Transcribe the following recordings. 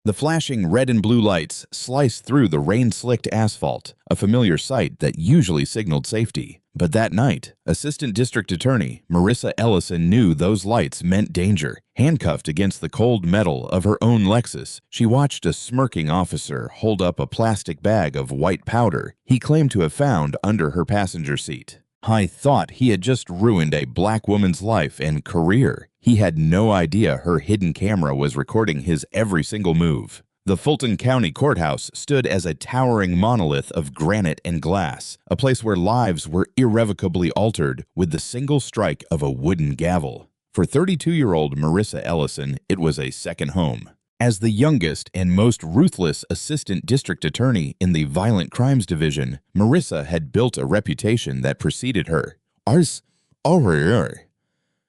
The flashing red and blue lights sliced through the rain-slicked asphalt, a familiar sight that usually signaled safety. But that night, Assistant District Attorney Marissa Ellison knew those lights meant danger. Handcuffed against the cold metal of her own Lexus, she watched a smirking officer hold up a plastic bag of white powder he claimed to have found under her passenger seat. I thought he had just ruined a black woman's life and career. He had no idea her hidden camera was recording his every single move. The Fulton County Courthouse stood as a towering monolith of granite and glass, a place where lives were irrevocably altered with the single strike of a wooden gavel. For 32-year-old Marissa Ellison, it was a second home. As the youngest and most ruthless assistant district attorney in the Violent Crimes Division, Marissa had built a reputation that preceded her.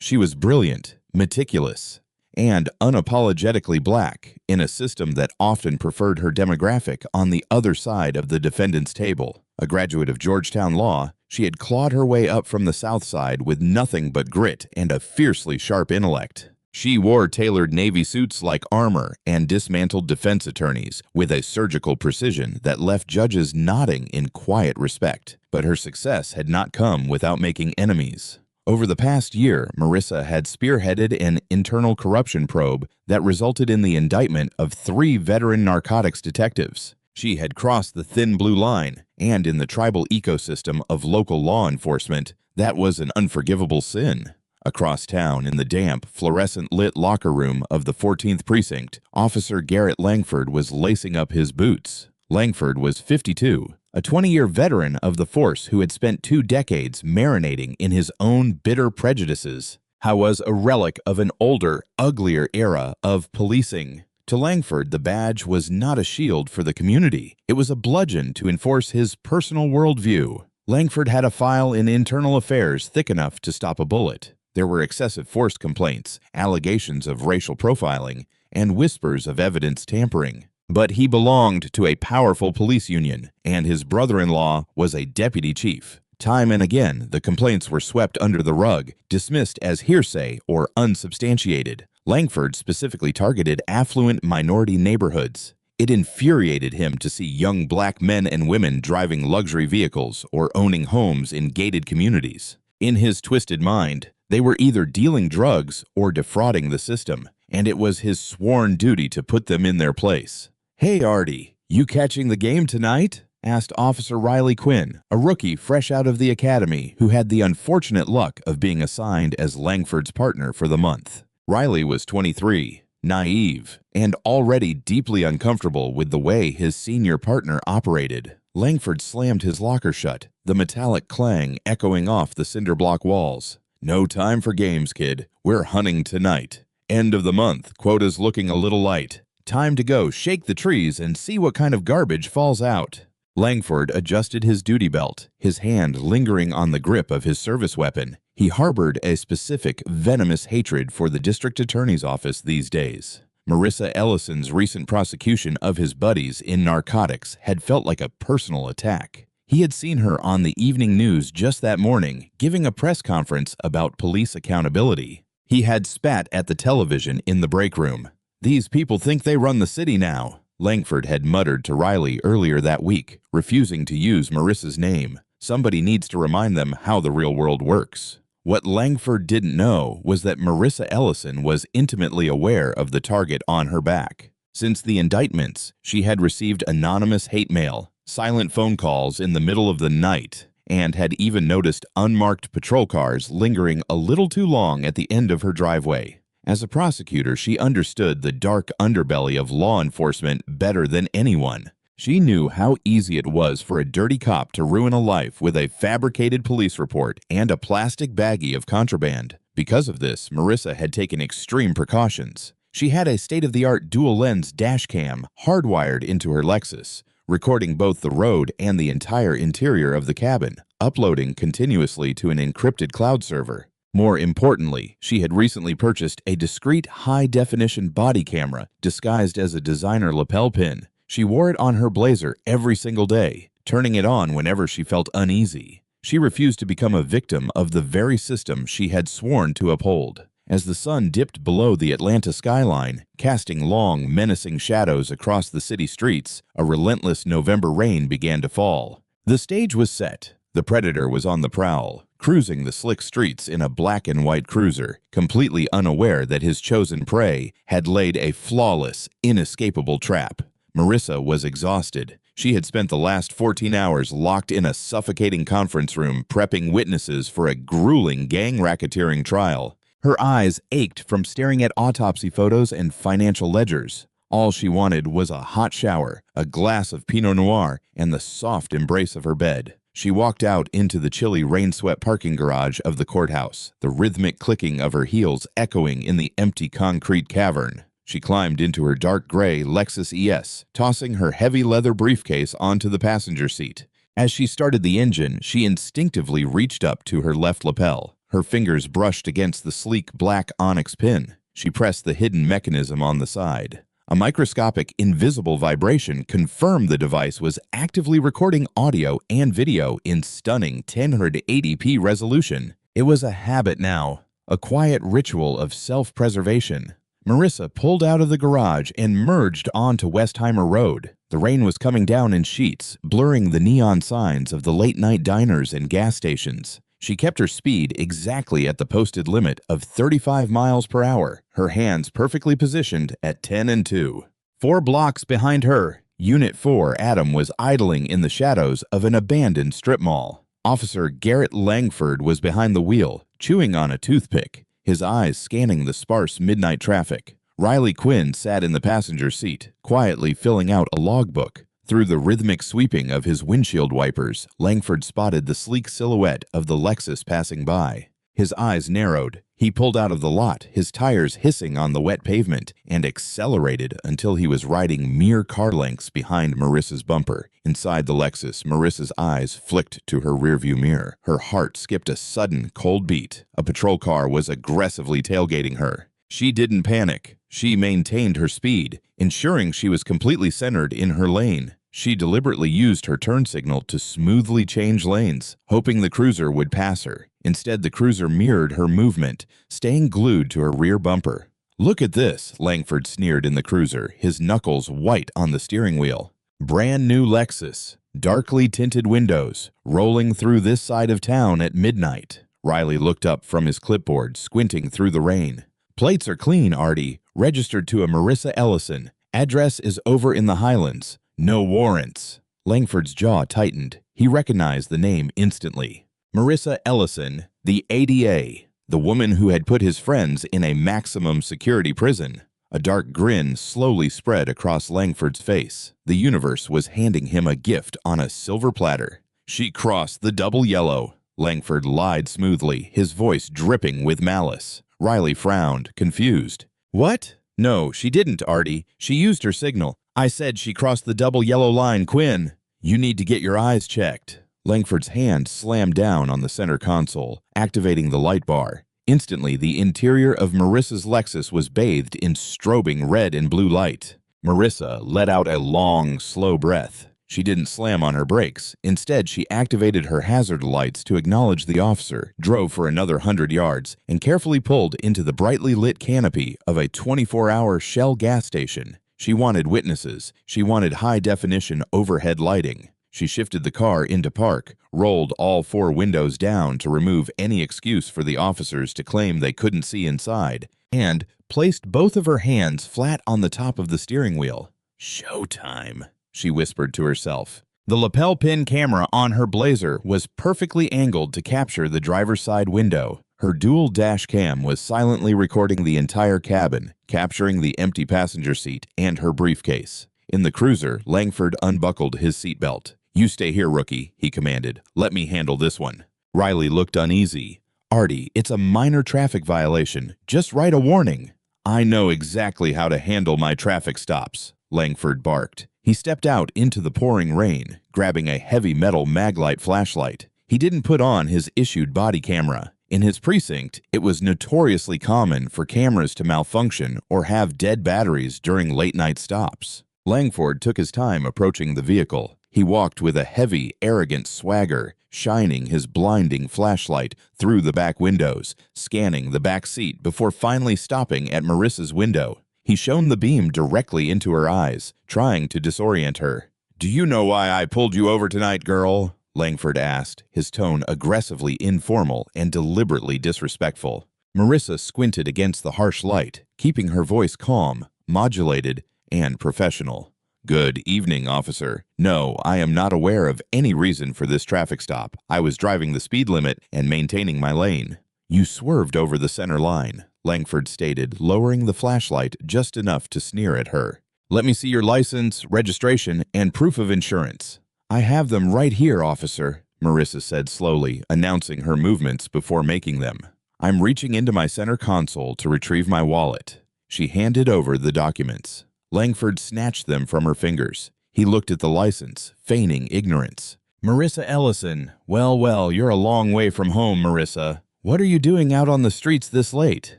She was brilliant, meticulous, and unapologetically black in a system that often preferred her demographic on the other side of the defendant's table. A graduate of Georgetown Law, she had clawed her way up from the South Side with nothing but grit and a fiercely sharp intellect. She wore tailored Navy suits like armor and dismantled defense attorneys with a surgical precision that left judges nodding in quiet respect. But her success had not come without making enemies. Over the past year, Marissa had spearheaded an internal corruption probe that resulted in the indictment of 3 veteran narcotics detectives. She had crossed the thin blue line, and in the tribal ecosystem of local law enforcement, that was an unforgivable sin. Across town, in the damp, fluorescent-lit locker room of the 14th Precinct, Officer Garrett Langford was lacing up his boots. Langford was 52, a 20-year veteran of the force who had spent 2 decades marinating in his own bitter prejudices. He was a relic of an older, uglier era of policing. To Langford, the badge was not a shield for the community. It was a bludgeon to enforce his personal worldview. Langford had a file in internal affairs thick enough to stop a bullet. There were excessive force complaints, allegations of racial profiling, and whispers of evidence tampering. But he belonged to a powerful police union, and his brother-in-law was a deputy chief. Time and again, the complaints were swept under the rug, dismissed as hearsay or unsubstantiated. Langford specifically targeted affluent minority neighborhoods. It infuriated him to see young black men and women driving luxury vehicles or owning homes in gated communities. In his twisted mind, they were either dealing drugs or defrauding the system, and it was his sworn duty to put them in their place. "Hey, Artie, you catching the game tonight?" asked Officer Riley Quinn, a rookie fresh out of the academy who had the unfortunate luck of being assigned as Langford's partner for the month. Riley was 23, naive, and already deeply uncomfortable with the way his senior partner operated. Langford slammed his locker shut, the metallic clang echoing off the cinder block walls. "No time for games, kid. We're hunting tonight. End of the month, quota's looking a little light. Time to go shake the trees and see what kind of garbage falls out." Langford adjusted his duty belt, his hand lingering on the grip of his service weapon. He harbored a specific, venomous hatred for the district attorney's office these days. Marissa Ellison's recent prosecution of his buddies in narcotics had felt like a personal attack. He had seen her on the evening news just that morning, giving a press conference about police accountability. He had spat at the television in the break room. "These people think they run the city now," Langford had muttered to Riley earlier that week, refusing to use Marissa's name. Somebody needs to remind them how the real world works. What Langford didn't know was that Marissa Ellison was intimately aware of the target on her back. Since the indictments, she had received anonymous hate mail, silent phone calls in the middle of the night, and had even noticed unmarked patrol cars lingering a little too long at the end of her driveway. As a prosecutor, she understood the dark underbelly of law enforcement better than anyone. She knew how easy it was for a dirty cop to ruin a life with a fabricated police report and a plastic baggie of contraband. Because of this, Marissa had taken extreme precautions. She had a state-of-the-art dual-lens dash cam hardwired into her Lexus, recording both the road and the entire interior of the cabin, uploading continuously to an encrypted cloud server. More importantly, she had recently purchased a discreet high-definition body camera disguised as a designer lapel pin. She wore it on her blazer every single day, turning it on whenever she felt uneasy. She refused to become a victim of the very system she had sworn to uphold. As the sun dipped below the Atlanta skyline, casting long, menacing shadows across the city streets, a relentless November rain began to fall. The stage was set. The predator was on the prowl, cruising the slick streets in a black and white cruiser, completely unaware that his chosen prey had laid a flawless, inescapable trap. Marissa was exhausted. She had spent the last 14 hours locked in a suffocating conference room prepping witnesses for a grueling gang racketeering trial. Her eyes ached from staring at autopsy photos and financial ledgers. All she wanted was a hot shower, a glass of Pinot Noir, and the soft embrace of her bed. She walked out into the chilly, rain-swept parking garage of the courthouse, the rhythmic clicking of her heels echoing in the empty concrete cavern. She climbed into her dark gray Lexus ES, tossing her heavy leather briefcase onto the passenger seat. As she started the engine, she instinctively reached up to her left lapel. Her fingers brushed against the sleek black onyx pin. She pressed the hidden mechanism on the side. A microscopic, invisible vibration confirmed the device was actively recording audio and video in stunning 1080p resolution. It was a habit now, a quiet ritual of self-preservation. Marissa pulled out of the garage and merged onto Westheimer Road. The rain was coming down in sheets, blurring the neon signs of the late-night diners and gas stations. She kept her speed exactly at the posted limit of 35 miles per hour, her hands perfectly positioned at 10 and 2. 4 blocks behind her, Unit 4 Adam was idling in the shadows of an abandoned strip mall. Officer Garrett Langford was behind the wheel, chewing on a toothpick, his eyes scanning the sparse midnight traffic. Riley Quinn sat in the passenger seat, quietly filling out a logbook. Through the rhythmic sweeping of his windshield wipers, Langford spotted the sleek silhouette of the Lexus passing by. His eyes narrowed. He pulled out of the lot, his tires hissing on the wet pavement, and accelerated until he was riding mere car lengths behind Marissa's bumper. Inside the Lexus, Marissa's eyes flicked to her rearview mirror. Her heart skipped a sudden, cold beat. A patrol car was aggressively tailgating her. She didn't panic. She maintained her speed, ensuring she was completely centered in her lane. She deliberately used her turn signal to smoothly change lanes, hoping the cruiser would pass her. Instead, the cruiser mirrored her movement, staying glued to her rear bumper. "Look at this," Langford sneered in the cruiser, his knuckles white on the steering wheel. "Brand new Lexus, darkly tinted windows, rolling through this side of town at midnight." Riley looked up from his clipboard, squinting through the rain. "Plates are clean, Artie. Registered to a Marissa Ellison. Address is over in the Highlands. No warrants." Langford's jaw tightened. He recognized the name instantly. Marissa Ellison, the ADA, the woman who had put his friends in a maximum security prison. A dark grin slowly spread across Langford's face. The universe was handing him a gift on a silver platter. "She crossed the double yellow." Langford lied smoothly, his voice dripping with malice. Riley frowned, confused. "What?" "No, she didn't, Artie. She used her signal. I said she crossed the double yellow line, Quinn. You need to get your eyes checked." Langford's hand slammed down on the center console, activating the light bar. Instantly, the interior of Marissa's Lexus was bathed in strobing red and blue light. Marissa let out a long, slow breath. She didn't slam on her brakes. Instead, she activated her hazard lights to acknowledge the officer, drove for another 100 yards, and carefully pulled into the brightly lit canopy of a 24-hour Shell gas station. She wanted witnesses. She wanted high-definition overhead lighting. She shifted the car into park, rolled all 4 windows down to remove any excuse for the officers to claim they couldn't see inside, and placed both of her hands flat on the top of the steering wheel. "Showtime," she whispered to herself. The lapel pin camera on her Blazer was perfectly angled to capture the driver's side window. Her dual dash cam was silently recording the entire cabin, capturing the empty passenger seat and her briefcase. In the cruiser, Langford unbuckled his seatbelt. "You stay here, rookie," he commanded. "Let me handle this one." Riley looked uneasy. "Artie, it's a minor traffic violation. Just write a warning." "I know exactly how to handle my traffic stops," Langford barked. He stepped out into the pouring rain, grabbing a heavy metal Maglite flashlight. He didn't put on his issued body camera. In his precinct, it was notoriously common for cameras to malfunction or have dead batteries during late-night stops. Langford took his time approaching the vehicle. He walked with a heavy, arrogant swagger, shining his blinding flashlight through the back windows, scanning the back seat before finally stopping at Marissa's window. He shone the beam directly into her eyes, trying to disorient her. "Do you know why I pulled you over tonight, girl?" Langford asked, his tone aggressively informal and deliberately disrespectful. Marissa squinted against the harsh light, keeping her voice calm, modulated, and professional. "Good evening, officer. No, I am not aware of any reason for this traffic stop. I was driving the speed limit and maintaining my lane." "You swerved over the center line," Langford stated, lowering the flashlight just enough to sneer at her. "Let me see your license, registration, and proof of insurance." "I have them right here, officer," Marissa said slowly, announcing her movements before making them. "I'm reaching into my center console to retrieve my wallet." She handed over the documents. Langford snatched them from her fingers. He looked at the license, feigning ignorance. "Marissa Ellison. Well, you're a long way from home, Marissa. What are you doing out on the streets this late?"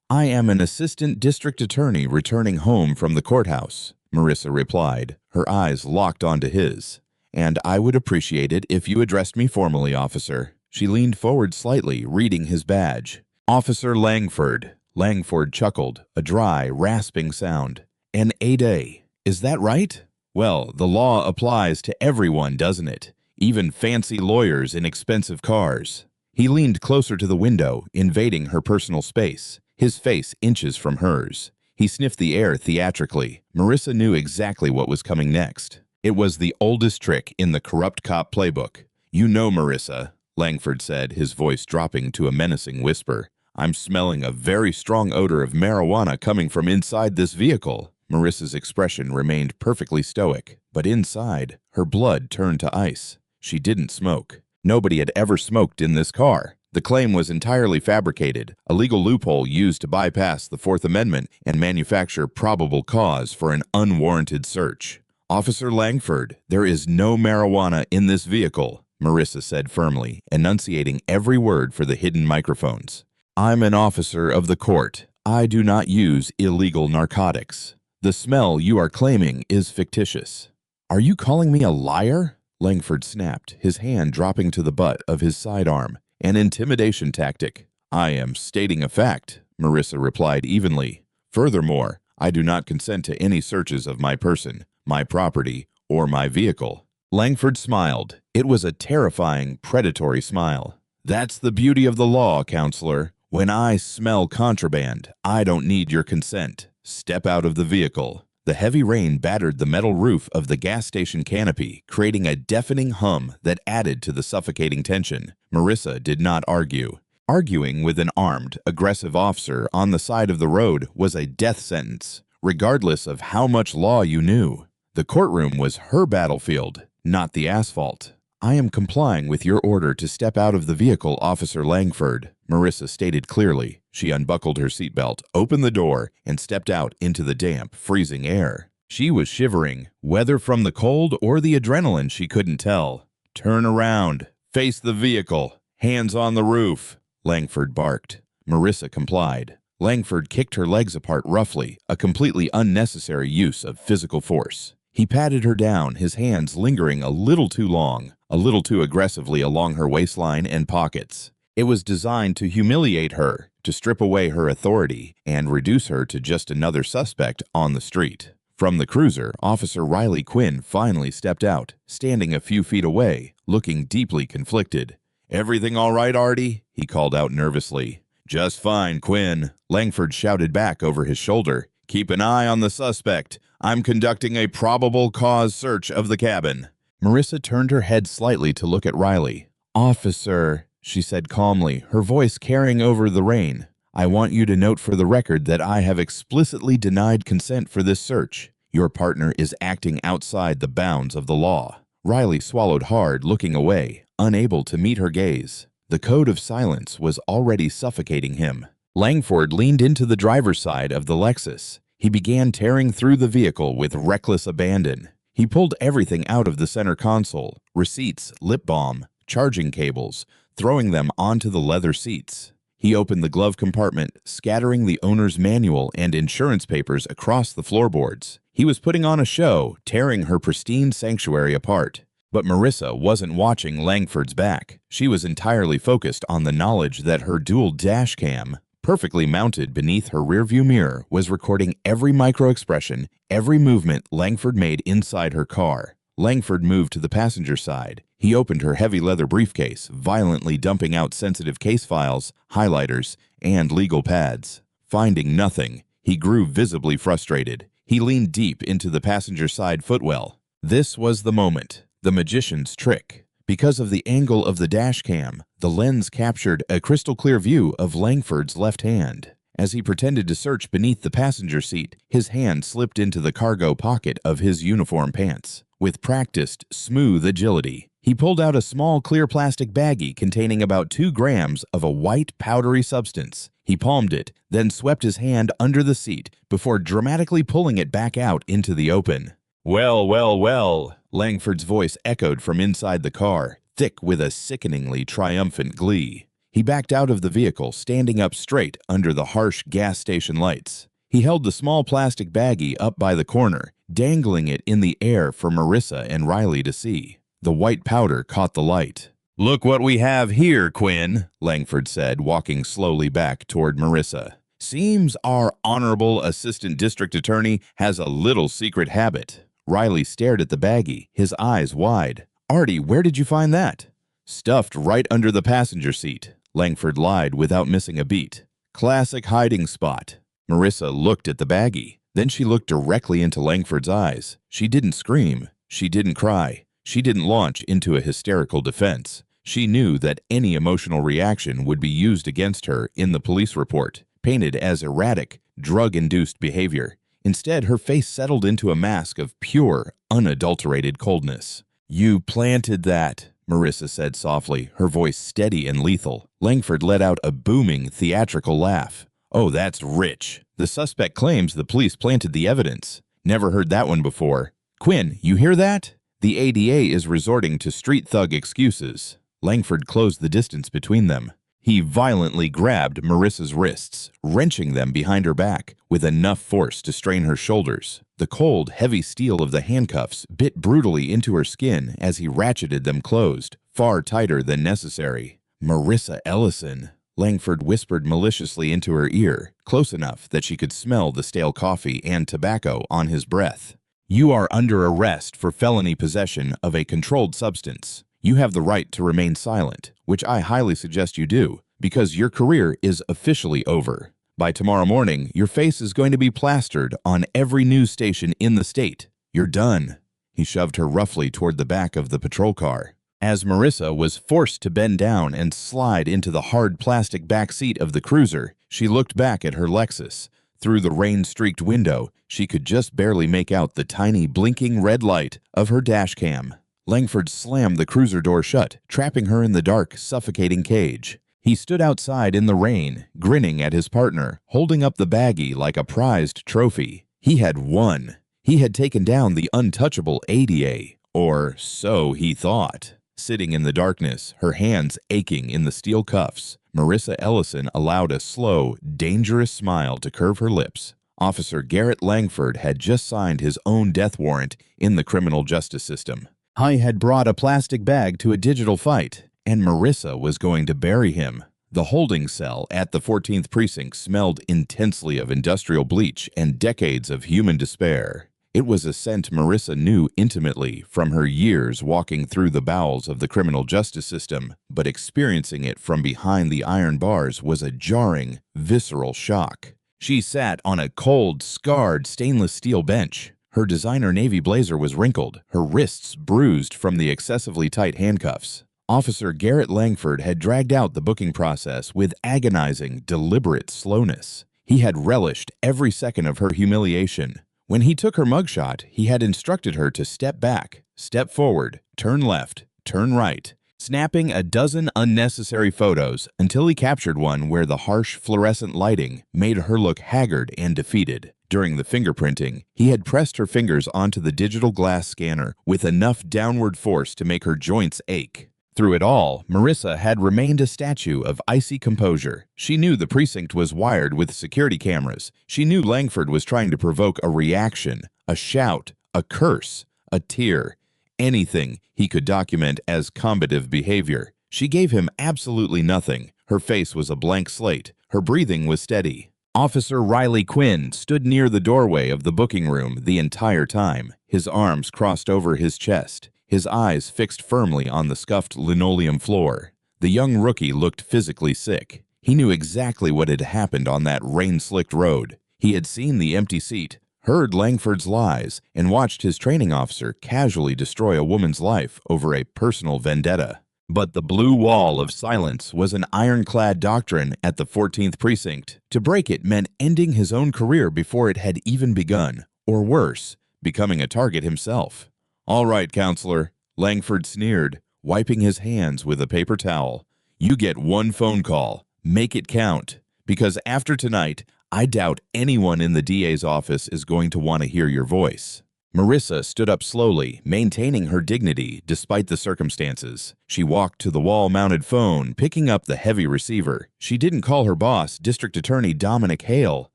"I am an assistant district attorney returning home from the courthouse," Marissa replied, her eyes locked onto his. "And I would appreciate it if you addressed me formally, officer." She leaned forward slightly, reading his badge. "Officer Langford." Langford chuckled, a dry, rasping sound. "An 8A. Is that right? Well, the law applies to everyone, doesn't it? Even fancy lawyers in expensive cars." He leaned closer to the window, invading her personal space, his face inches from hers. He sniffed the air theatrically. Marissa knew exactly what was coming next. It was the oldest trick in the corrupt cop playbook. "You know, Marissa," Langford said, his voice dropping to a menacing whisper, "I'm smelling a very strong odor of marijuana coming from inside this vehicle." Marissa's expression remained perfectly stoic, but inside, her blood turned to ice. She didn't smoke. Nobody had ever smoked in this car. The claim was entirely fabricated, a legal loophole used to bypass the Fourth Amendment and manufacture probable cause for an unwarranted search. "Officer Langford, there is no marijuana in this vehicle," Marissa said firmly, enunciating every word for the hidden microphones. "I'm an officer of the court. I do not use illegal narcotics. The smell you are claiming is fictitious." "Are you calling me a liar?" Langford snapped, his hand dropping to the butt of his sidearm, an intimidation tactic. "I am stating a fact," Marissa replied evenly. "Furthermore, I do not consent to any searches of my person, my property, or my vehicle." Langford smiled. It was a terrifying, predatory smile. "That's the beauty of the law, counselor. When I smell contraband, I don't need your consent. Step out of the vehicle." The heavy rain battered the metal roof of the gas station canopy, creating a deafening hum that added to the suffocating tension. Marissa did not argue. Arguing with an armed, aggressive officer on the side of the road was a death sentence, regardless of how much law you knew. The courtroom was her battlefield, not the asphalt. "I am complying with your order to step out of the vehicle, Officer Langford," Marissa stated clearly. She unbuckled her seatbelt, opened the door, and stepped out into the damp, freezing air. She was shivering, whether from the cold or the adrenaline she couldn't tell. "Turn around. Face the vehicle. Hands on the roof," Langford barked. Marissa complied. Langford kicked her legs apart roughly, a completely unnecessary use of physical force. He patted her down, his hands lingering a little too long, a little too aggressively along her waistline and pockets. It was designed to humiliate her, to strip away her authority, and reduce her to just another suspect on the street. From the cruiser, Officer Riley Quinn finally stepped out, standing a few feet away, looking deeply conflicted. "Everything all right, Artie?" he called out nervously. "Just fine, Quinn," Langford shouted back over his shoulder. "Keep an eye on the suspect. I'm conducting a probable cause search of the cabin." Marissa turned her head slightly to look at Riley. "Officer," she said calmly, her voice carrying over the rain, "I want you to note for the record that I have explicitly denied consent for this search. Your partner is acting outside the bounds of the law." Riley swallowed hard, looking away, unable to meet her gaze. The code of silence was already suffocating him. Langford leaned into the driver's side of the Lexus. He began tearing through the vehicle with reckless abandon. He pulled everything out of the center console, receipts, lip balm, charging cables, throwing them onto the leather seats. He opened the glove compartment, scattering the owner's manual and insurance papers across the floorboards. He was putting on a show, tearing her pristine sanctuary apart. But Marissa wasn't watching Langford's back. She was entirely focused on the knowledge that her dual dash cam, perfectly mounted beneath her rearview mirror, was recording every micro-expression, every movement Langford made inside her car. Langford moved to the passenger side. He opened her heavy leather briefcase, violently dumping out sensitive case files, highlighters, and legal pads. Finding nothing, he grew visibly frustrated. He leaned deep into the passenger side footwell. This was the moment, the magician's trick. Because of the angle of the dash cam, the lens captured a crystal-clear view of Langford's left hand. As he pretended to search beneath the passenger seat, his hand slipped into the cargo pocket of his uniform pants. With practiced, smooth agility, he pulled out a small clear plastic baggie containing about 2 grams of a white, powdery substance. He palmed it, then swept his hand under the seat before dramatically pulling it back out into the open. "Well, well, well," Langford's voice echoed from inside the car, thick with a sickeningly triumphant glee. He backed out of the vehicle, standing up straight under the harsh gas station lights. He held the small plastic baggie up by the corner, dangling it in the air for Marissa and Riley to see. The white powder caught the light. "Look what we have here, Quinn," Langford said, walking slowly back toward Marissa. "Seems our honorable assistant district attorney has a little secret habit." Riley stared at the baggie, his eyes wide. "Artie, where did you find that?" "Stuffed right under the passenger seat," Langford lied without missing a beat. "Classic hiding spot." Marissa looked at the baggie. Then she looked directly into Langford's eyes. She didn't scream. She didn't cry. She didn't launch into a hysterical defense. She knew that any emotional reaction would be used against her in the police report, painted as erratic, drug-induced behavior. Instead, her face settled into a mask of pure, unadulterated coldness. "You planted that," Marissa said softly, her voice steady and lethal. Langford let out a booming, theatrical laugh. "Oh, that's rich. The suspect claims the police planted the evidence. Never heard that one before. Quinn, you hear that? The ADA is resorting to street thug excuses." Langford closed the distance between them. He violently grabbed Marissa's wrists, wrenching them behind her back with enough force to strain her shoulders. The cold, heavy steel of the handcuffs bit brutally into her skin as he ratcheted them closed, far tighter than necessary. "Marissa Ellison," Langford whispered maliciously into her ear, close enough that she could smell the stale coffee and tobacco on his breath. "You are under arrest for felony possession of a controlled substance. You have the right to remain silent, which I highly suggest you do, because your career is officially over. By tomorrow morning, your face is going to be plastered on every news station in the state. You're done." He shoved her roughly toward the back of the patrol car. As Marissa was forced to bend down and slide into the hard plastic back seat of the cruiser, she looked back at her Lexus. Through the rain-streaked window, she could just barely make out the tiny blinking red light of her dash cam. Langford slammed the cruiser door shut, trapping her in the dark, suffocating cage. He stood outside in the rain, grinning at his partner, holding up the baggie like a prized trophy. He had won. He had taken down the untouchable ADA, or so he thought. Sitting in the darkness, her hands aching in the steel cuffs, Marissa Ellison allowed a slow, dangerous smile to curve her lips. Officer Garrett Langford had just signed his own death warrant in the criminal justice system. I had brought a plastic bag to a digital fight, and Marissa was going to bury him. The holding cell at the 14th Precinct smelled intensely of industrial bleach and decades of human despair. It was a scent Marissa knew intimately from her years walking through the bowels of the criminal justice system, but experiencing it from behind the iron bars was a jarring, visceral shock. She sat on a cold, scarred stainless steel bench. Her designer navy blazer was wrinkled, her wrists bruised from the excessively tight handcuffs. Officer Garrett Langford had dragged out the booking process with agonizing, deliberate slowness. He had relished every second of her humiliation. When he took her mugshot, he had instructed her to step back, step forward, turn left, turn right, snapping a dozen unnecessary photos until he captured one where the harsh fluorescent lighting made her look haggard and defeated. During the fingerprinting, he had pressed her fingers onto the digital glass scanner with enough downward force to make her joints ache. Through it all, Marissa had remained a statue of icy composure. She knew the precinct was wired with security cameras. She knew Langford was trying to provoke a reaction, a shout, a curse, a tear. anything he could document as combative behavior. She gave him absolutely nothing. Her face was a blank slate. Her breathing was steady. Officer Riley Quinn stood near the doorway of the booking room the entire time, his arms crossed over his chest, his eyes fixed firmly on the scuffed linoleum floor. The young rookie looked physically sick. He knew exactly what had happened on that rain-slicked road. He had seen the empty seat, heard Langford's lies, and watched his training officer casually destroy a woman's life over a personal vendetta. But the blue wall of silence was an ironclad doctrine at the 14th Precinct. To break it meant ending his own career before it had even begun, or worse, becoming a target himself. "All right, counselor," Langford sneered, wiping his hands with a paper towel. "You get one phone call. Make it count. Because after tonight, I doubt anyone in the DA's office is going to want to hear your voice." Marissa stood up slowly, maintaining her dignity despite the circumstances. She walked to the wall-mounted phone, picking up the heavy receiver. She didn't call her boss, District Attorney Dominic Hale.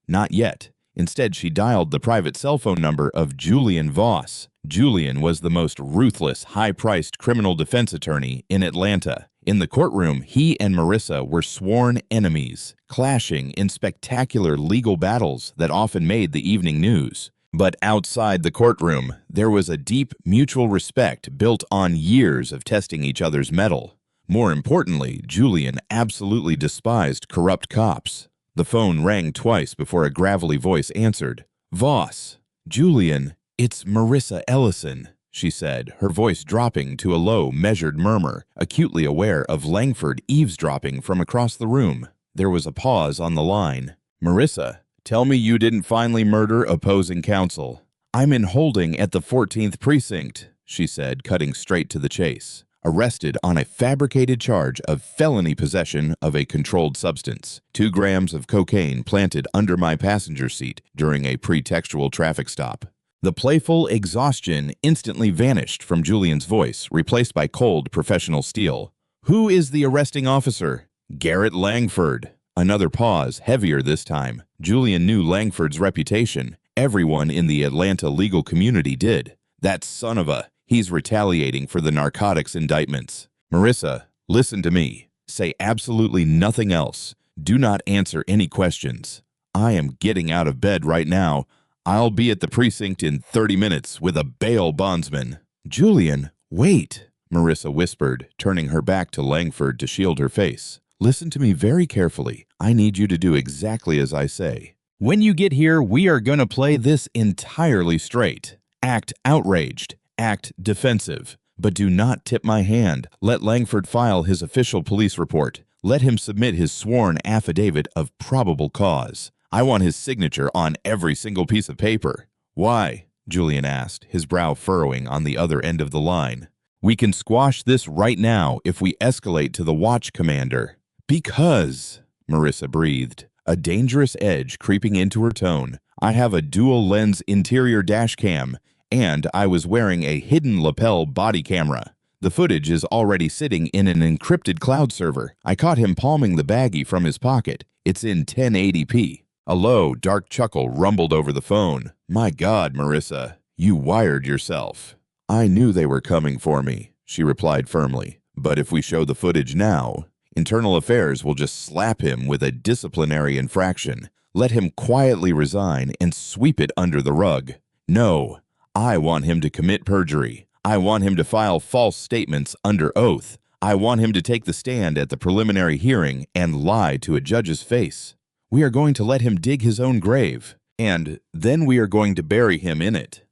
Not yet. Instead, she dialed the private cell phone number of Julian Voss. Julian was the most ruthless, high-priced criminal defense attorney in Atlanta. In the courtroom, he and Marissa were sworn enemies, clashing in spectacular legal battles that often made the evening news. But outside the courtroom, there was a deep mutual respect built on years of testing each other's mettle. More importantly, Julian absolutely despised corrupt cops. The phone rang twice before a gravelly voice answered. "Voss." "Julian, it's Marissa Ellison," she said, her voice dropping to a low, measured murmur, acutely aware of Langford eavesdropping from across the room. There was a pause on the line. "Marissa, tell me you didn't finally murder opposing counsel." "I'm in holding at the 14th Precinct," she said, cutting straight to the chase. "Arrested on a fabricated charge of felony possession of a controlled substance. 2 grams of cocaine planted under my passenger seat during a pretextual traffic stop." The playful exhaustion instantly vanished from Julian's voice, replaced by cold, professional steel. "Who is the arresting officer?" "Garrett Langford." Another pause, heavier this time. Julian knew Langford's reputation. Everyone in the Atlanta legal community did. "That son of a... He's retaliating for the narcotics indictments." "Marissa, listen to me. Say absolutely nothing else. Do not answer any questions. I am getting out of bed right now. I'll be at the precinct in 30 minutes with a bail bondsman." "Julian, wait," Marissa whispered, turning her back to Langford to shield her face. "Listen to me very carefully. I need you to do exactly as I say. When you get here, we are going to play this entirely straight. Act outraged. Act defensive. But do not tip my hand. Let Langford file his official police report. Let him submit his sworn affidavit of probable cause. I want his signature on every single piece of paper." "Why?" Julian asked, his brow furrowing on the other end of the line. "We can squash this right now if we escalate to the watch commander." "Because," Marissa breathed, a dangerous edge creeping into her tone, "I have a dual-lens interior dash cam, and I was wearing a hidden lapel body camera. The footage is already sitting in an encrypted cloud server. I caught him palming the baggie from his pocket. It's in 1080p. A low, dark chuckle rumbled over the phone. "My God, Marissa, you wired yourself." "I knew they were coming for me," she replied firmly. "But if we show the footage now, Internal Affairs will just slap him with a disciplinary infraction. Let him quietly resign and sweep it under the rug. No, I want him to commit perjury. I want him to file false statements under oath. I want him to take the stand at the preliminary hearing and lie to a judge's face. We are going to let him dig his own grave, and then we are going to bury him in it."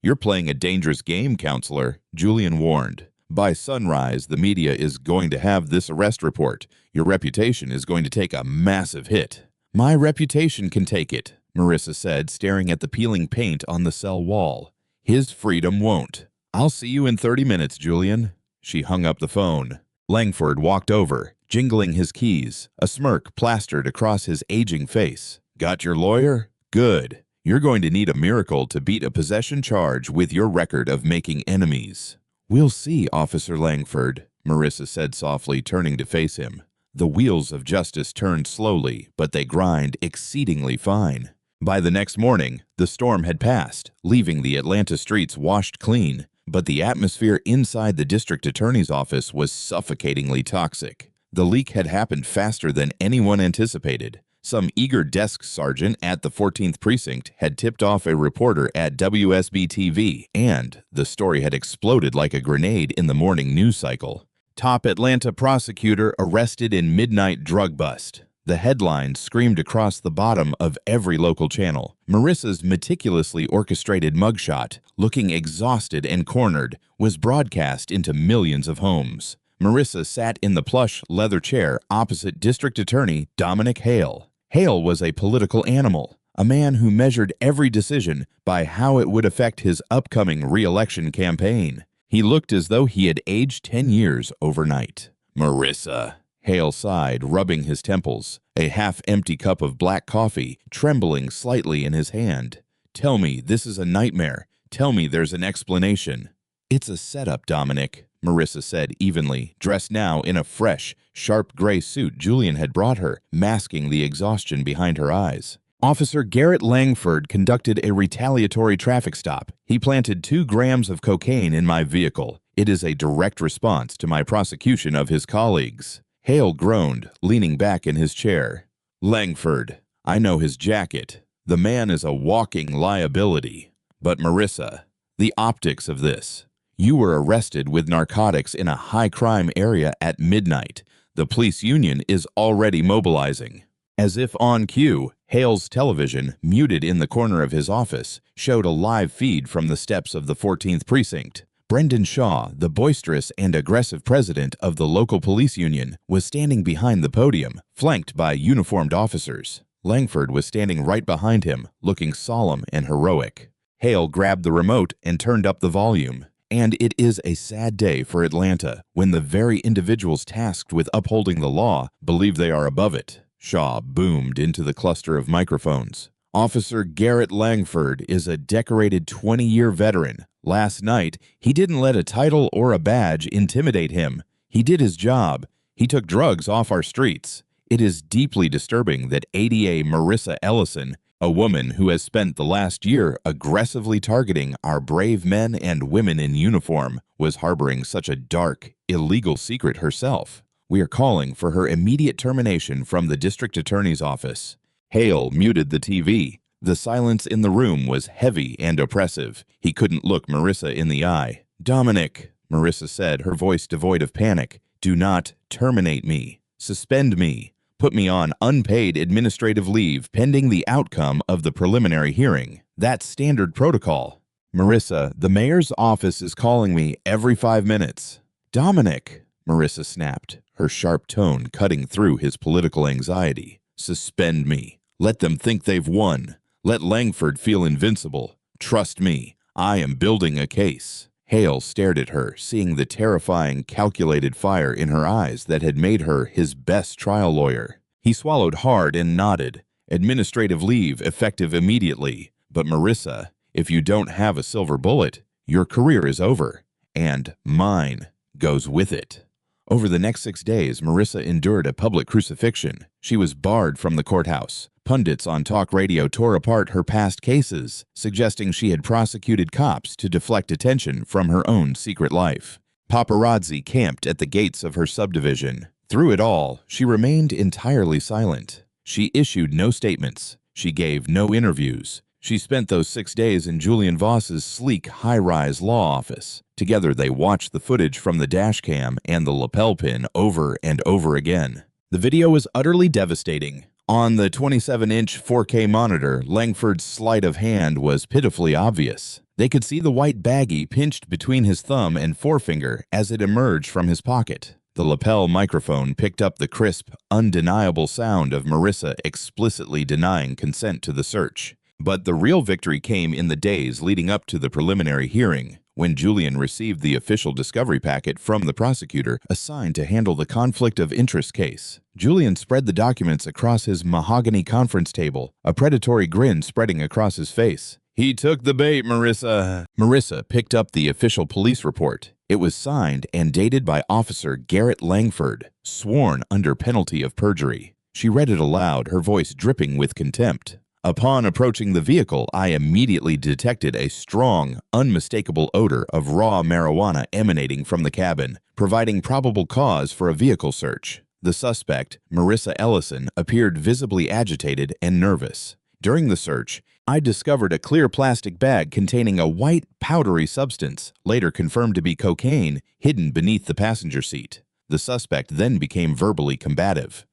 "You're playing a dangerous game, counselor," Julian warned. "By sunrise, the media is going to have this arrest report. Your reputation is going to take a massive hit." "My reputation can take it," Marissa said, staring at the peeling paint on the cell wall. "His freedom won't." "I'll see you in 30 minutes, Julian." She hung up the phone. Langford walked over, jingling his keys, a smirk plastered across his aging face. "Got your lawyer? Good. You're going to need a miracle to beat a possession charge with your record of making enemies." "We'll see, Officer Langford," Marissa said softly, turning to face him. "The wheels of justice turn slowly, but they grind exceedingly fine. By the next morning, the storm had passed, leaving the Atlanta streets washed clean, but the atmosphere inside the district attorney's office was suffocatingly toxic. The leak had happened faster than anyone anticipated. Some eager desk sergeant at the 14th Precinct had tipped off a reporter at WSB-TV, and the story had exploded like a grenade in the morning news cycle. Top Atlanta prosecutor arrested in midnight drug bust. The headline screamed across the bottom of every local channel. Marissa's meticulously orchestrated mugshot, looking exhausted and cornered, was broadcast into millions of homes. Marissa sat in the plush leather chair opposite District Attorney Dominic Hale. Hale was a political animal, a man who measured every decision by how it would affect his upcoming re-election campaign. He looked as though he had aged 10 years overnight. "Marissa," Hale sighed, rubbing his temples, a half-empty cup of black coffee trembling slightly in his hand. "Tell me this is a nightmare. Tell me there's an explanation." "It's a setup, Dominic," Marissa said evenly, dressed now in a fresh, sharp gray suit Julian had brought her, masking the exhaustion behind her eyes. "Officer Garrett Langford conducted a retaliatory traffic stop. He planted 2 grams of cocaine in my vehicle. It is a direct response to my prosecution of his colleagues." Hale groaned, leaning back in his chair. "Langford, I know his jacket. The man is a walking liability. But Marissa, the optics of this. You were arrested with narcotics in a high-crime area at midnight. The police union is already mobilizing." As if on cue, Hale's television, muted in the corner of his office, showed a live feed from the steps of the 14th Precinct. Brendan Shaw, the boisterous and aggressive president of the local police union, was standing behind the podium, flanked by uniformed officers. Langford was standing right behind him, looking solemn and heroic. Hale grabbed the remote and turned up the volume. And it is a sad day for Atlanta when the very individuals tasked with upholding the law believe they are above it. Shaw boomed into the cluster of microphones. "Officer Garrett Langford is a decorated 20-year veteran. Last night, he didn't let a title or a badge intimidate him. He did his job. He took drugs off our streets. It is deeply disturbing that ADA Marissa Ellison, a woman who has spent the last year aggressively targeting our brave men and women in uniform, was harboring such a dark, illegal secret herself. We are calling for her immediate termination from the district attorney's office." Hale muted the TV. The silence in the room was heavy and oppressive. He couldn't look Marissa in the eye. "Dominic," Marissa said, her voice devoid of panic, "do not terminate me. Suspend me. Put me on unpaid administrative leave pending the outcome of the preliminary hearing. That's standard protocol." "Marissa, the mayor's office is calling me every 5 minutes." "Dominic," Marissa snapped, her sharp tone cutting through his political anxiety. "Suspend me. Let them think they've won. Let Langford feel invincible. Trust me, I am building a case." Hale stared at her, seeing the terrifying, calculated fire in her eyes that had made her his best trial lawyer. He swallowed hard and nodded. "Administrative leave effective immediately. But Marissa, if you don't have a silver bullet, your career is over. And mine goes with it." Over the next 6 days, Marissa endured a public crucifixion. She was barred from the courthouse. Pundits on talk radio tore apart her past cases, suggesting she had prosecuted cops to deflect attention from her own secret life. Paparazzi camped at the gates of her subdivision. Through it all, she remained entirely silent. She issued no statements. She gave no interviews. She spent those 6 days in Julian Voss's sleek, high-rise law office. Together, they watched the footage from the dash cam and the lapel pin over and over again. The video was utterly devastating. On the 27-inch 4K monitor, Langford's sleight of hand was pitifully obvious. They could see the white baggie pinched between his thumb and forefinger as it emerged from his pocket. The lapel microphone picked up the crisp, undeniable sound of Marissa explicitly denying consent to the search. But the real victory came in the days leading up to the preliminary hearing, when Julian received the official discovery packet from the prosecutor assigned to handle the conflict of interest case. Julian spread the documents across his mahogany conference table, a predatory grin spreading across his face. "He took the bait, Marissa." Marissa picked up the official police report. It was signed and dated by Officer Garrett Langford, sworn under penalty of perjury. She read it aloud, her voice dripping with contempt. Upon approaching the vehicle, I immediately detected a strong, unmistakable odor of raw marijuana emanating from the cabin, providing probable cause for a vehicle search. The suspect, Marissa Ellison, appeared visibly agitated and nervous. During the search, I discovered a clear plastic bag containing a white, powdery substance, later confirmed to be cocaine, hidden beneath the passenger seat. The suspect then became verbally combative.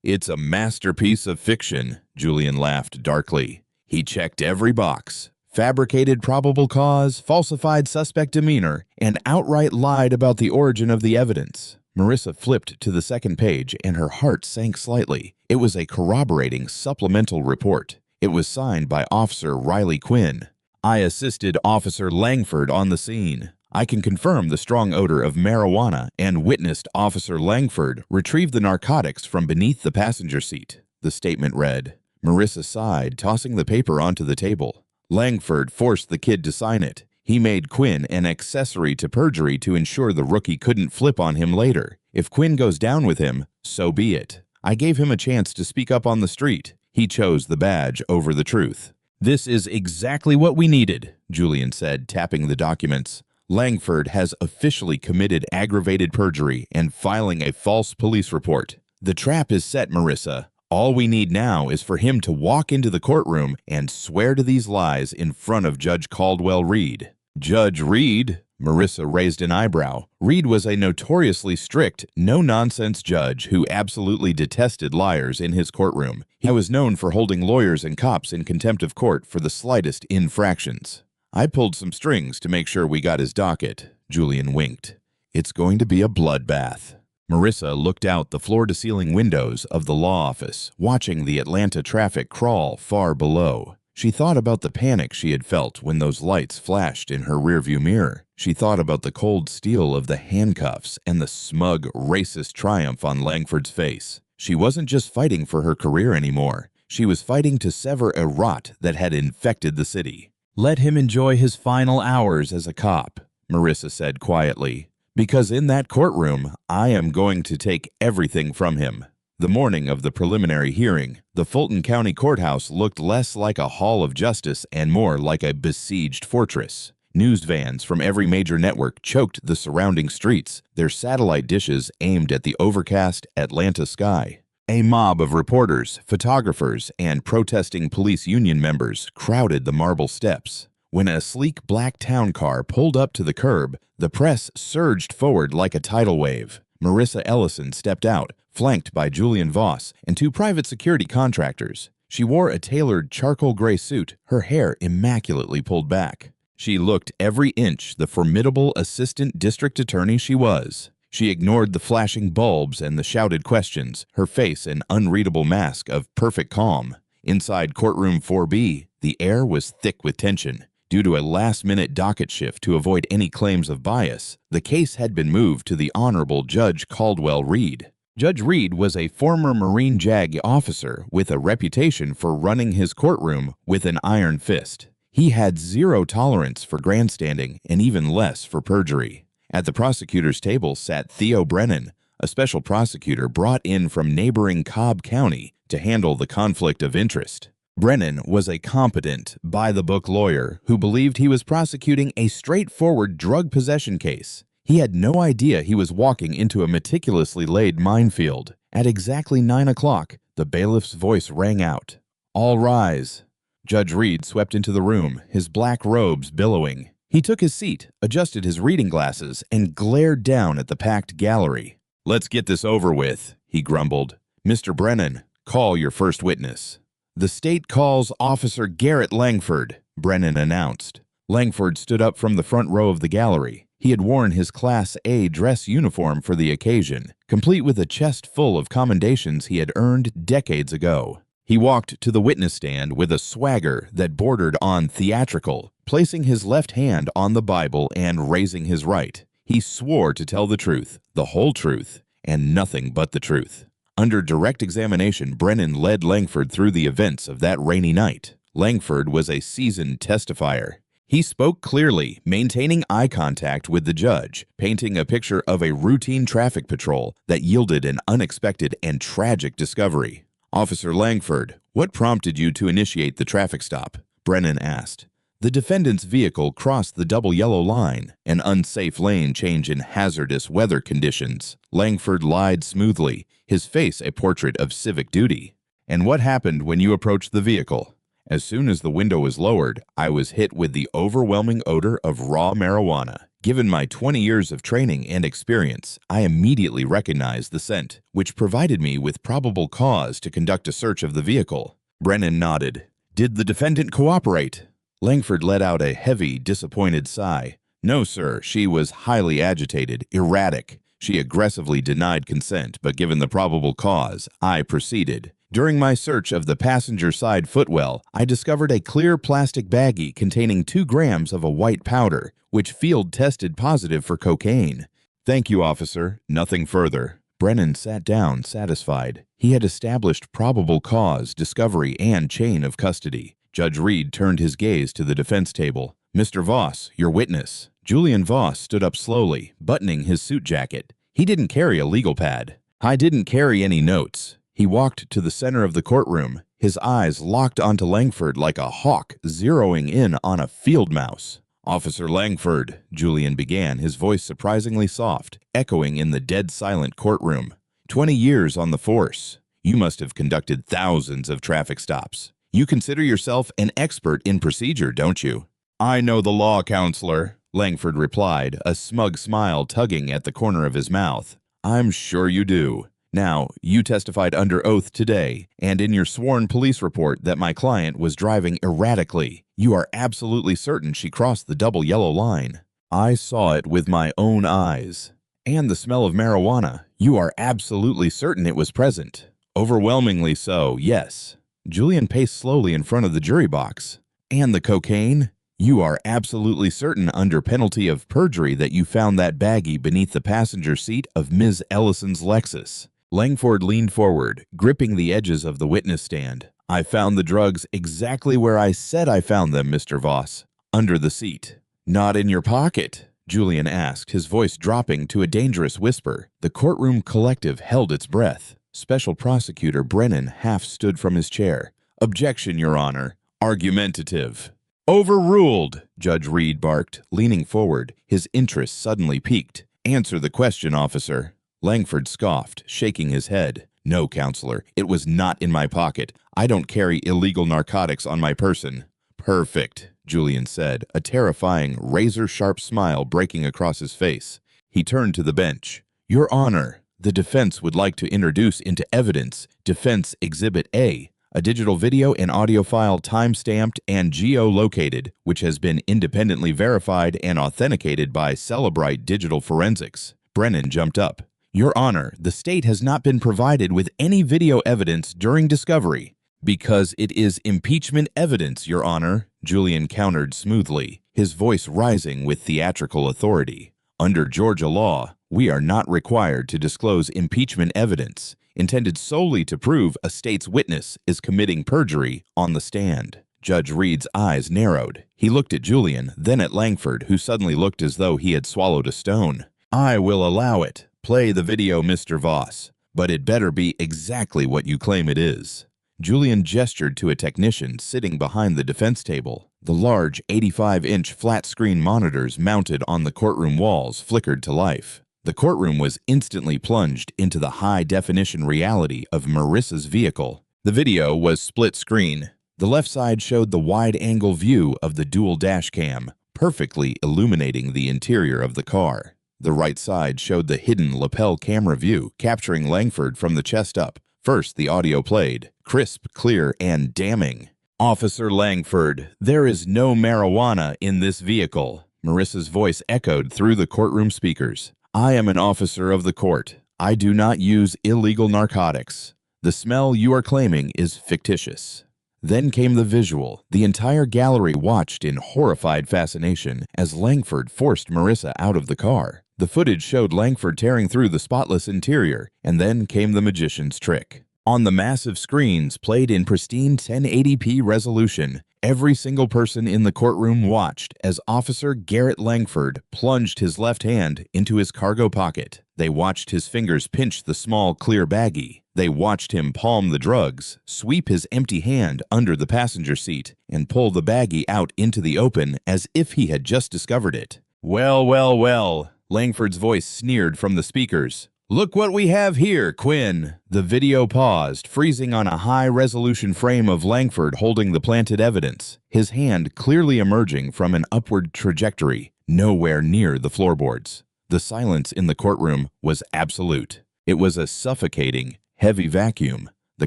It's a masterpiece of fiction, Julian laughed darkly. He checked every box. Fabricated probable cause, falsified suspect demeanor, and outright lied about the origin of the evidence. Marissa flipped to the second page and her heart sank slightly. It was a corroborating supplemental report. It was signed by Officer Riley Quinn. I assisted Officer Langford on the scene. I can confirm the strong odor of marijuana and witnessed Officer Langford retrieve the narcotics from beneath the passenger seat. The statement read. Marissa sighed, tossing the paper onto the table. Langford forced the kid to sign it. He made Quinn an accessory to perjury to ensure the rookie couldn't flip on him later. If Quinn goes down with him, so be it. I gave him a chance to speak up on the street. He chose the badge over the truth. This is exactly what we needed, Julian said, tapping the documents. Langford has officially committed aggravated perjury and filing a false police report. The trap is set, Marissa. All we need now is for him to walk into the courtroom and swear to these lies in front of Judge Caldwell Reed. Judge Reed? Marissa raised an eyebrow. Reed was a notoriously strict, no-nonsense judge who absolutely detested liars in his courtroom. He was known for holding lawyers and cops in contempt of court for the slightest infractions. I pulled some strings to make sure we got his docket. Julian winked. It's going to be a bloodbath. Marissa looked out the floor-to-ceiling windows of the law office, watching the Atlanta traffic crawl far below. She thought about the panic she had felt when those lights flashed in her rearview mirror. She thought about the cold steel of the handcuffs and the smug, racist triumph on Langford's face. She wasn't just fighting for her career anymore. She was fighting to sever a rot that had infected the city. Let him enjoy his final hours as a cop, Marissa said quietly. Because in that courtroom, I am going to take everything from him. The morning of the preliminary hearing, the Fulton County Courthouse looked less like a hall of justice and more like a besieged fortress. News vans from every major network choked the surrounding streets, their satellite dishes aimed at the overcast Atlanta sky. A mob of reporters, photographers, and protesting police union members crowded the marble steps. When a sleek black town car pulled up to the curb, the press surged forward like a tidal wave. Marissa Ellison stepped out, flanked by Julian Voss and two private security contractors. She wore a tailored charcoal gray suit, her hair immaculately pulled back. She looked every inch the formidable assistant district attorney she was. She ignored the flashing bulbs and the shouted questions, her face an unreadable mask of perfect calm. Inside courtroom 4B, the air was thick with tension. Due to a last-minute docket shift to avoid any claims of bias, the case had been moved to the Honorable Judge Caldwell Reed. Judge Reed was a former Marine JAG officer with a reputation for running his courtroom with an iron fist. He had zero tolerance for grandstanding and even less for perjury. At the prosecutor's table sat Theo Brennan, a special prosecutor brought in from neighboring Cobb County to handle the conflict of interest. Brennan was a competent, by-the-book lawyer who believed he was prosecuting a straightforward drug possession case. He had no idea he was walking into a meticulously laid minefield. At exactly 9 o'clock, the bailiff's voice rang out. "All rise." Judge Reed swept into the room, his black robes billowing. He took his seat, adjusted his reading glasses, and glared down at the packed gallery. "Let's get this over with," he grumbled. "Mr. Brennan, call your first witness." "The state calls Officer Garrett Langford," Brennan announced. Langford stood up from the front row of the gallery. He had worn his Class A dress uniform for the occasion, complete with a chest full of commendations he had earned decades ago. He walked to the witness stand with a swagger that bordered on theatrical, placing his left hand on the Bible and raising his right. He swore to tell the truth, the whole truth, and nothing but the truth. Under direct examination, Brennan led Langford through the events of that rainy night. Langford was a seasoned testifier. He spoke clearly, maintaining eye contact with the judge, painting a picture of a routine traffic patrol that yielded an unexpected and tragic discovery. Officer Langford, what prompted you to initiate the traffic stop? Brennan asked. The defendant's vehicle crossed the double yellow line, an unsafe lane change in hazardous weather conditions. Langford lied smoothly, his face a portrait of civic duty. And what happened when you approached the vehicle? As soon as the window was lowered, I was hit with the overwhelming odor of raw marijuana. Given my 20 years of training and experience, I immediately recognized the scent, which provided me with probable cause to conduct a search of the vehicle. Brennan nodded. Did the defendant cooperate? Langford let out a heavy, disappointed sigh. No, sir, she was highly agitated, erratic. She aggressively denied consent, but given the probable cause, I proceeded. During my search of the passenger side footwell, I discovered a clear plastic baggie containing 2 grams of a white powder, which field tested positive for cocaine. Thank you, officer. Nothing further. Brennan sat down, satisfied. He had established probable cause, discovery, and chain of custody. Judge Reed turned his gaze to the defense table. Mr. Voss, your witness. Julian Voss stood up slowly, buttoning his suit jacket. He didn't carry a legal pad. I didn't carry any notes. He walked to the center of the courtroom, his eyes locked onto Langford like a hawk zeroing in on a field mouse. Officer Langford, Julian began, his voice surprisingly soft, echoing in the dead-silent courtroom. 20 years on the force. You must have conducted thousands of traffic stops. You consider yourself an expert in procedure, don't you? I know the law, counselor, Langford replied, a smug smile tugging at the corner of his mouth. I'm sure you do. Now, you testified under oath today, and in your sworn police report that my client was driving erratically. You are absolutely certain she crossed the double yellow line. I saw it with my own eyes. And the smell of marijuana. You are absolutely certain it was present. Overwhelmingly so, yes. Julian paced slowly in front of the jury box. And the cocaine? You are absolutely certain under penalty of perjury that you found that baggie beneath the passenger seat of Ms. Ellison's Lexus. Langford leaned forward, gripping the edges of the witness stand. I found the drugs exactly where I said I found them, Mr. Voss. Under the seat. Not in your pocket? Julian asked, his voice dropping to a dangerous whisper. The courtroom collective held its breath. Special Prosecutor Brennan half stood from his chair. Objection, Your Honor. Argumentative. Overruled, Judge Reed barked, leaning forward, his interest suddenly piqued. Answer the question, officer. Langford scoffed, shaking his head. No, counselor, it was not in my pocket. I don't carry illegal narcotics on my person. Perfect, Julian said, a terrifying, razor-sharp smile breaking across his face. He turned to the bench. Your Honor, the defense would like to introduce into evidence Defense Exhibit A, a digital video and audio file time-stamped and geolocated, which has been independently verified and authenticated by Celebrite Digital Forensics. Brennan jumped up. Your Honor, the state has not been provided with any video evidence during discovery. Because it is impeachment evidence, Your Honor, Julian countered smoothly, his voice rising with theatrical authority. Under Georgia law, we are not required to disclose impeachment evidence intended solely to prove a state's witness is committing perjury on the stand. Judge Reed's eyes narrowed. He looked at Julian, then at Langford, who suddenly looked as though he had swallowed a stone. I will allow it. Play the video, Mr. Voss, but it better be exactly what you claim it is. Julian gestured to a technician sitting behind the defense table. The large 85-inch flat-screen monitors mounted on the courtroom walls flickered to life. The courtroom was instantly plunged into the high-definition reality of Marissa's vehicle. The video was split-screen. The left side showed the wide-angle view of the dual dash cam, perfectly illuminating the interior of the car. The right side showed the hidden lapel camera view, capturing Langford from the chest up. First, the audio played, crisp, clear, and damning. Officer Langford, there is no marijuana in this vehicle. Marissa's voice echoed through the courtroom speakers. I am an officer of the court. I do not use illegal narcotics. The smell you are claiming is fictitious. Then came the visual. The entire gallery watched in horrified fascination as Langford forced Marissa out of the car. The footage showed Langford tearing through the spotless interior, and then came the magician's trick. On the massive screens played in pristine 1080p resolution, Every single person in the courtroom watched as Officer Garrett Langford plunged his left hand into his cargo pocket. They watched his fingers pinch the small, clear baggie. They watched him palm the drugs, sweep his empty hand under the passenger seat, and pull the baggie out into the open as if he had just discovered it. "Well, well, well," Langford's voice sneered from the speakers. "Look what we have here, Quinn." The video paused, freezing on a high-resolution frame of Langford holding the planted evidence, his hand clearly emerging from an upward trajectory, nowhere near the floorboards. The silence in the courtroom was absolute. It was a suffocating, heavy vacuum, the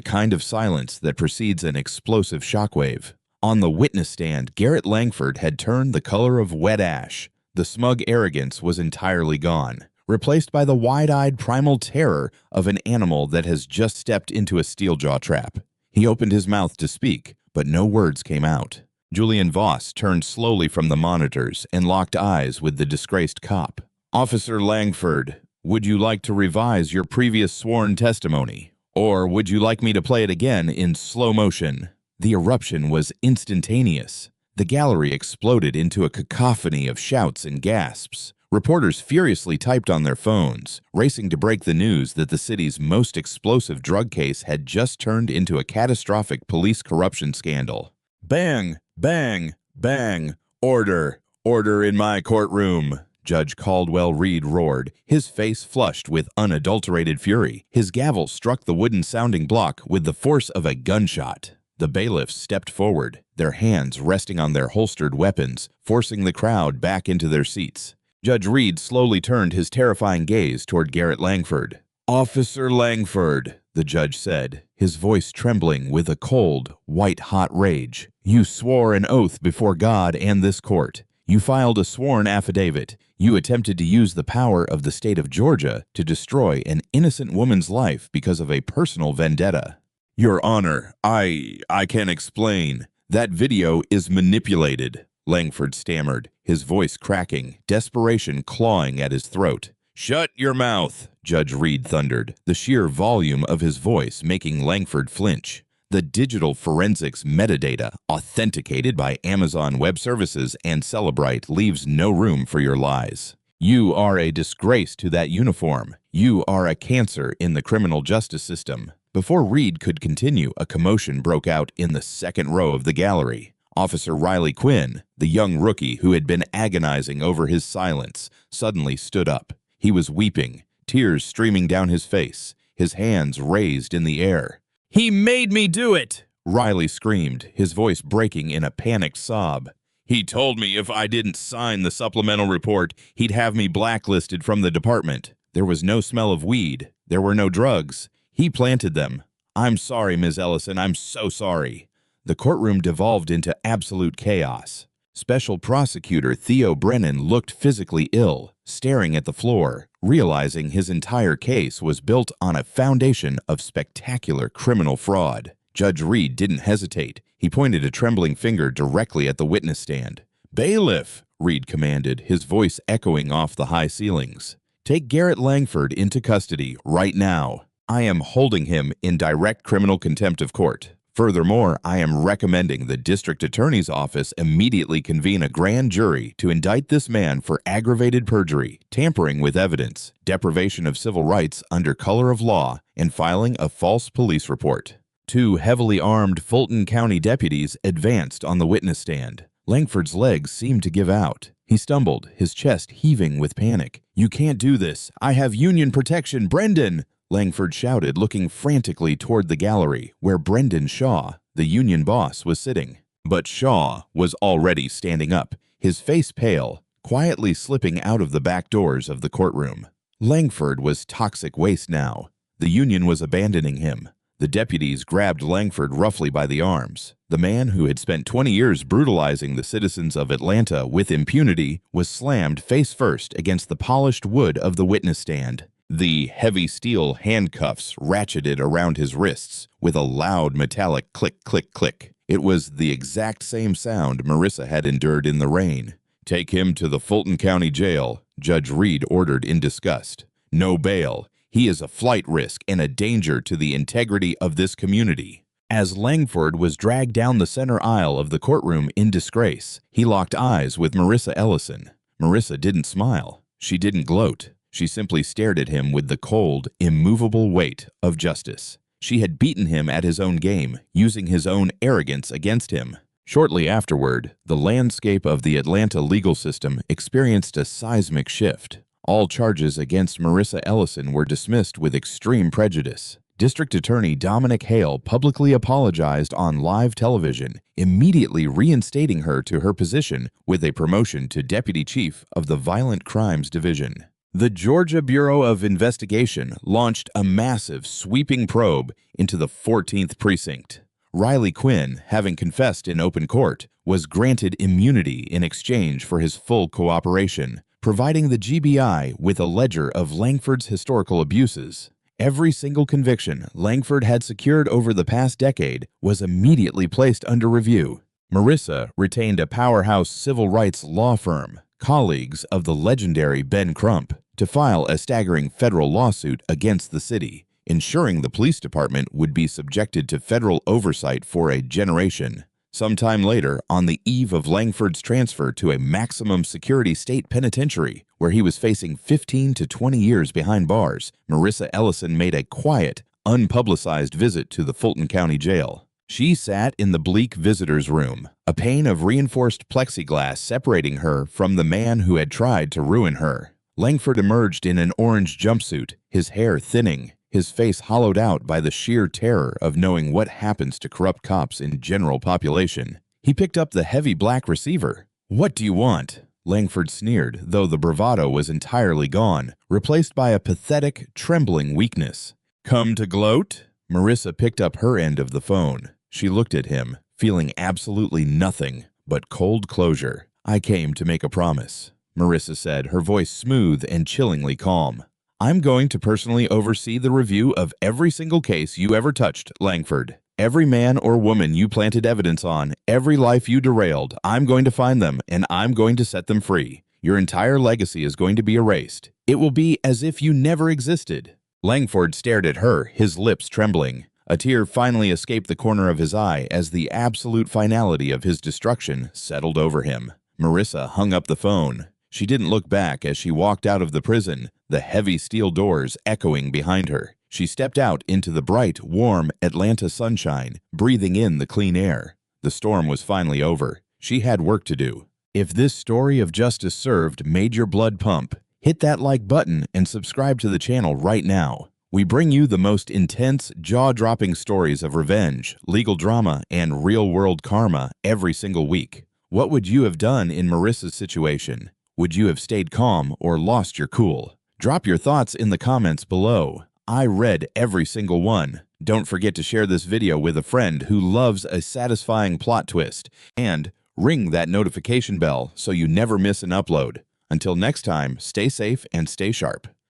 kind of silence that precedes an explosive shockwave. On the witness stand, Garrett Langford had turned the color of wet ash. The smug arrogance was entirely gone, replaced by the wide-eyed primal terror of an animal that has just stepped into a steel jaw trap. He opened his mouth to speak, but no words came out. Julian Voss turned slowly from the monitors and locked eyes with the disgraced cop. "Officer Langford, would you like to revise your previous sworn testimony? Or would you like me to play it again in slow motion?" The eruption was instantaneous. The gallery exploded into a cacophony of shouts and gasps. Reporters furiously typed on their phones, racing to break the news that the city's most explosive drug case had just turned into a catastrophic police corruption scandal. "Bang, bang, bang, order, order in my courtroom," Judge Caldwell Reed roared, his face flushed with unadulterated fury. His gavel struck the wooden sounding block with the force of a gunshot. The bailiffs stepped forward, their hands resting on their holstered weapons, forcing the crowd back into their seats. Judge Reed slowly turned his terrifying gaze toward Garrett Langford. "Officer Langford," the judge said, his voice trembling with a cold, white-hot rage, "you swore an oath before God and this court. You filed a sworn affidavit. You attempted to use the power of the state of Georgia to destroy an innocent woman's life because of a personal vendetta." "Your Honor, I can explain. That video is manipulated," Langford stammered, his voice cracking, desperation clawing at his throat. "Shut your mouth," Judge Reed thundered, the sheer volume of his voice making Langford flinch. "The digital forensics metadata, authenticated by Amazon Web Services and Cellebrite, leaves no room for your lies. You are a disgrace to that uniform. You are a cancer in the criminal justice system." Before Reed could continue, a commotion broke out in the second row of the gallery. Officer Riley Quinn, the young rookie who had been agonizing over his silence, suddenly stood up. He was weeping, tears streaming down his face, his hands raised in the air. "He made me do it!" Riley screamed, his voice breaking in a panicked sob. "He told me if I didn't sign the supplemental report, he'd have me blacklisted from the department. There was no smell of weed. There were no drugs. He planted them. I'm sorry, Ms. Ellison, I'm so sorry." The courtroom devolved into absolute chaos. Special Prosecutor Theo Brennan looked physically ill, staring at the floor, realizing his entire case was built on a foundation of spectacular criminal fraud. Judge Reed didn't hesitate. He pointed a trembling finger directly at the witness stand. "Bailiff," Reed commanded, his voice echoing off the high ceilings. "Take Garrett Langford into custody right now. I am holding him in direct criminal contempt of court. Furthermore, I am recommending the district attorney's office immediately convene a grand jury to indict this man for aggravated perjury, tampering with evidence, deprivation of civil rights under color of law, and filing a false police report." Two heavily armed Fulton County deputies advanced on the witness stand. Langford's legs seemed to give out. He stumbled, his chest heaving with panic. "You can't do this. I have union protection, Brendan!" Langford shouted, looking frantically toward the gallery, where Brendan Shaw, the union boss, was sitting. But Shaw was already standing up, his face pale, quietly slipping out of the back doors of the courtroom. Langford was toxic waste now. The union was abandoning him. The deputies grabbed Langford roughly by the arms. The man who had spent 20 years brutalizing the citizens of Atlanta with impunity was slammed face first against the polished wood of the witness stand. The heavy steel handcuffs ratcheted around his wrists with a loud metallic click, click, click. It was the exact same sound Marissa had endured in the rain. "Take him to the Fulton County Jail," Judge Reed ordered in disgust. "No bail. He is a flight risk and a danger to the integrity of this community." As Langford was dragged down the center aisle of the courtroom in disgrace, he locked eyes with Marissa Ellison. Marissa didn't smile. She didn't gloat. She simply stared at him with the cold, immovable weight of justice. She had beaten him at his own game, using his own arrogance against him. Shortly afterward, the landscape of the Atlanta legal system experienced a seismic shift. All charges against Marissa Ellison were dismissed with extreme prejudice. District Attorney Dominic Hale publicly apologized on live television, immediately reinstating her to her position with a promotion to Deputy Chief of the Violent Crimes Division. The Georgia Bureau of Investigation launched a massive, sweeping probe into the 14th Precinct. Riley Quinn, having confessed in open court, was granted immunity in exchange for his full cooperation, providing the GBI with a ledger of Langford's historical abuses. Every single conviction Langford had secured over the past decade was immediately placed under review. Marissa retained a powerhouse civil rights law firm, colleagues of the legendary Ben Crump, to file a staggering federal lawsuit against the city, ensuring the police department would be subjected to federal oversight for a generation. Sometime later, on the eve of Langford's transfer to a maximum security state penitentiary, where he was facing 15 to 20 years behind bars, Marissa Ellison made a quiet, unpublicized visit to the Fulton County Jail. She sat in the bleak visitor's room, a pane of reinforced plexiglass separating her from the man who had tried to ruin her. Langford emerged in an orange jumpsuit, his hair thinning, his face hollowed out by the sheer terror of knowing what happens to corrupt cops in general population. He picked up the heavy black receiver. "What do you want?" Langford sneered, though the bravado was entirely gone, replaced by a pathetic, trembling weakness. "Come to gloat?" Marissa picked up her end of the phone. She looked at him, feeling absolutely nothing but cold closure. "I came to make a promise," Marissa said, her voice smooth and chillingly calm. "I'm going to personally oversee the review of every single case you ever touched, Langford. Every man or woman you planted evidence on, every life you derailed, I'm going to find them and I'm going to set them free. Your entire legacy is going to be erased. It will be as if you never existed." Langford stared at her, his lips trembling. A tear finally escaped the corner of his eye as the absolute finality of his destruction settled over him. Marissa hung up the phone. She didn't look back as she walked out of the prison, the heavy steel doors echoing behind her. She stepped out into the bright, warm Atlanta sunshine, breathing in the clean air. The storm was finally over. She had work to do. If this story of justice served made your blood pump, hit that like button and subscribe to the channel right now. We bring you the most intense, jaw-dropping stories of revenge, legal drama, and real-world karma every single week. What would you have done in Marissa's situation? Would you have stayed calm or lost your cool? Drop your thoughts in the comments below. I read every single one. Don't forget to share this video with a friend who loves a satisfying plot twist, and ring that notification bell so you never miss an upload. Until next time, stay safe and stay sharp.